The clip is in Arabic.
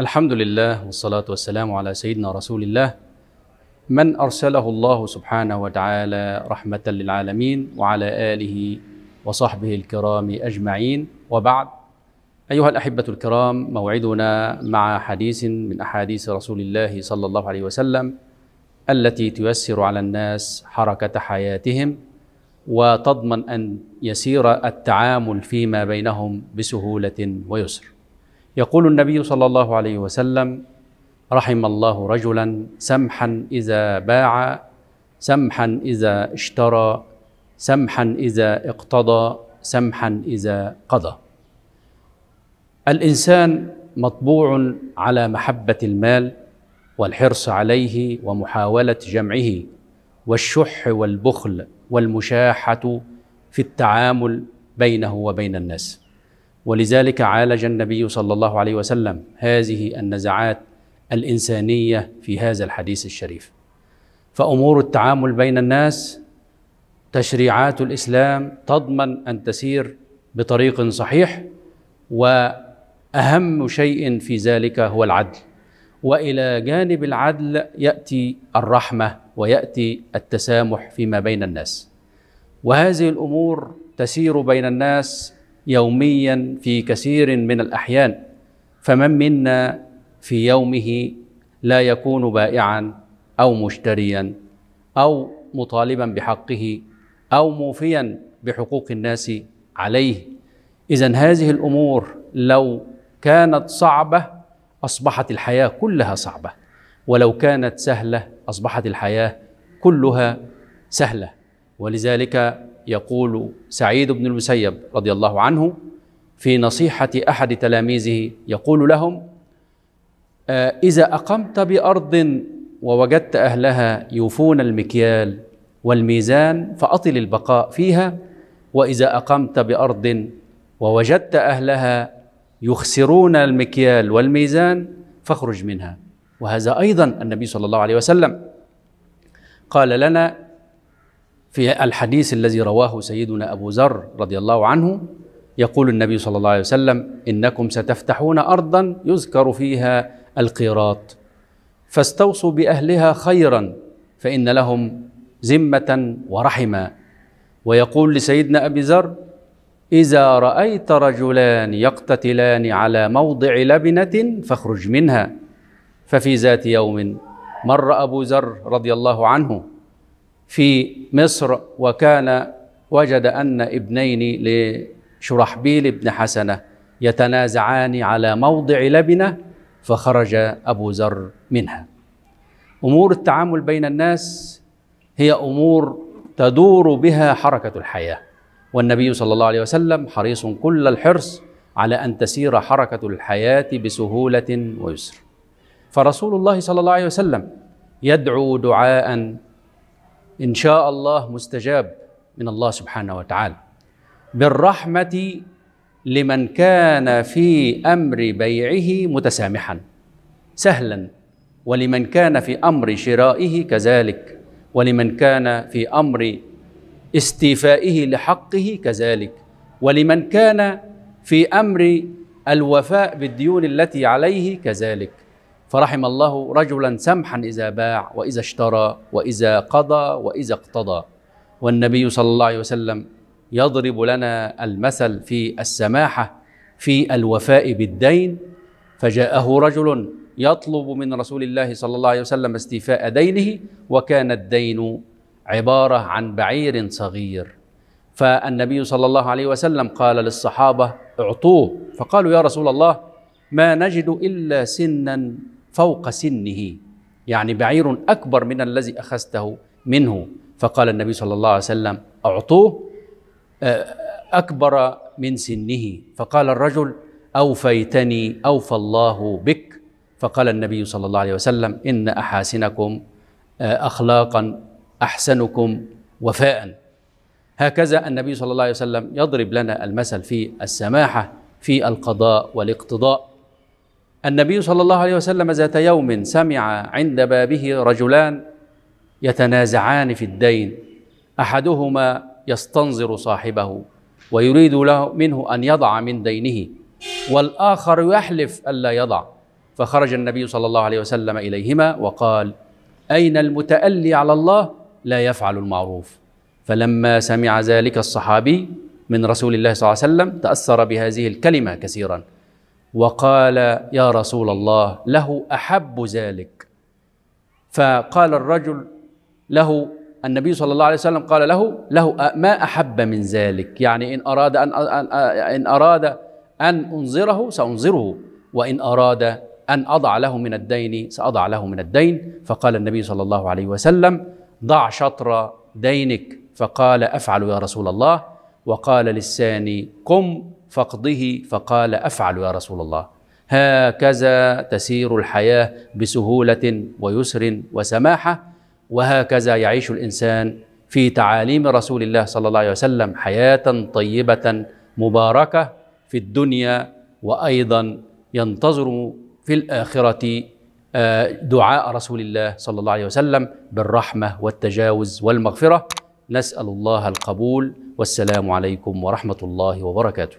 الحمد لله والصلاة والسلام على سيدنا رسول الله من أرسله الله سبحانه وتعالى رحمة للعالمين وعلى آله وصحبه الكرام أجمعين، وبعد. أيها الأحبة الكرام، موعدنا مع حديث من أحاديث رسول الله صلى الله عليه وسلم التي تيسر على الناس حركة حياتهم وتضمن أن يسير التعامل فيما بينهم بسهولة ويسر. يقول النبي صلى الله عليه وسلم: رحم الله رجلا سمحا إذا باع، سمحا إذا اشترى، سمحا إذا اقتضى، سمحا إذا قضى. الإنسان مطبوع على محبة المال والحرص عليه ومحاولة جمعه، والشح والبخل والمشاحة في التعامل بينه وبين الناس. ولذلك عالج النبي صلى الله عليه وسلم هذه النزعات الإنسانية في هذا الحديث الشريف. فأمور التعامل بين الناس تشريعات الإسلام تضمن أن تسير بطريق صحيح، وأهم شيء في ذلك هو العدل. وإلى جانب العدل يأتي الرحمة ويأتي التسامح فيما بين الناس. وهذه الأمور تسير بين الناس يوميا في كثير من الأحيان، فمن منا في يومه لا يكون بائعا أو مشتريا أو مطالبا بحقه أو موفيا بحقوق الناس عليه. إذن هذه الأمور لو كانت صعبة أصبحت الحياة كلها صعبة، ولو كانت سهلة أصبحت الحياة كلها سهلة. ولذلك يقول سعيد بن المسيب رضي الله عنه في نصيحة أحد تلاميذه، يقول لهم: إذا أقمت بأرض ووجدت أهلها يوفون المكيال والميزان فأطل البقاء فيها، وإذا أقمت بأرض ووجدت أهلها يخسرون المكيال والميزان فاخرج منها. وهذا أيضا النبي صلى الله عليه وسلم قال لنا في الحديث الذي رواه سيدنا أبو ذر رضي الله عنه، يقول النبي صلى الله عليه وسلم: إنكم ستفتحون أرضا يذكر فيها القيراط، فاستوصوا بأهلها خيرا فإن لهم ذمة ورحما. ويقول لسيدنا أبي ذر: إذا رأيت رجلان يقتتلان على موضع لبنة فاخرج منها. ففي ذات يوم مر أبو ذر رضي الله عنه في مصر، وكان وجد أن ابنين لشرحبيل بن حسنة يتنازعان على موضع لبنة، فخرج أبو ذر منها. أمور التعامل بين الناس هي أمور تدور بها حركة الحياة، والنبي صلى الله عليه وسلم حريص كل الحرص على أن تسير حركة الحياة بسهولة ويسر. فرسول الله صلى الله عليه وسلم يدعو دعاء إن شاء الله مستجاب من الله سبحانه وتعالى بالرحمة لمن كان في أمر بيعه متسامحا سهلا، ولمن كان في أمر شرائه كذلك، ولمن كان في أمر استيفائه لحقه كذلك، ولمن كان في أمر الوفاء بالديون التي عليه كذلك. فرحم الله رجلا سمحا إذا باع وإذا اشترى وإذا قضى وإذا اقتضى. والنبي صلى الله عليه وسلم يضرب لنا المثل في السماحة في الوفاء بالدين. فجاءه رجل يطلب من رسول الله صلى الله عليه وسلم استيفاء دينه، وكان الدين عبارة عن بعير صغير. فالنبي صلى الله عليه وسلم قال للصحابة: اعطوه. فقالوا: يا رسول الله، ما نجد إلا سنا فوق سنه، يعني بعير أكبر من الذي أخذته منه. فقال النبي صلى الله عليه وسلم: أعطوه أكبر من سنه. فقال الرجل: أوفيتني أوفى الله بك. فقال النبي صلى الله عليه وسلم: إن أحاسنكم أخلاقا أحسنكم وفاء. هكذا النبي صلى الله عليه وسلم يضرب لنا المثل في السماحة في القضاء والاقتضاء. النبي صلى الله عليه وسلم ذات يوم سمع عند بابه رجلان يتنازعان في الدين، أحدهما يستنظر صاحبه ويريد له منه أن يضع من دينه، والآخر يحلف ألا يضع. فخرج النبي صلى الله عليه وسلم إليهما وقال: أين المتألي على الله لا يفعل المعروف؟ فلما سمع ذلك الصحابي من رسول الله صلى الله عليه وسلم تأثر بهذه الكلمة كثيرا، وقال: يا رسول الله، له أحب ذلك. فقال الرجل له، النبي صلى الله عليه وسلم قال له ما أحب من ذلك، يعني إن أراد أن أنظره سأنظره، وإن أراد أن أضع له من الدين سأضع له من الدين. فقال النبي صلى الله عليه وسلم: ضع شطر دينك. فقال: أفعل يا رسول الله. وقال للثاني: قم فاقضه. فقال: أفعل يا رسول الله. هكذا تسير الحياة بسهولة ويسر وسماحة، وهكذا يعيش الإنسان في تعاليم رسول الله صلى الله عليه وسلم حياة طيبة مباركة في الدنيا، وأيضا ينتظر في الآخرة دعاء رسول الله صلى الله عليه وسلم بالرحمة والتجاوز والمغفرة. نسأل الله القبول، والسلام عليكم ورحمة الله وبركاته.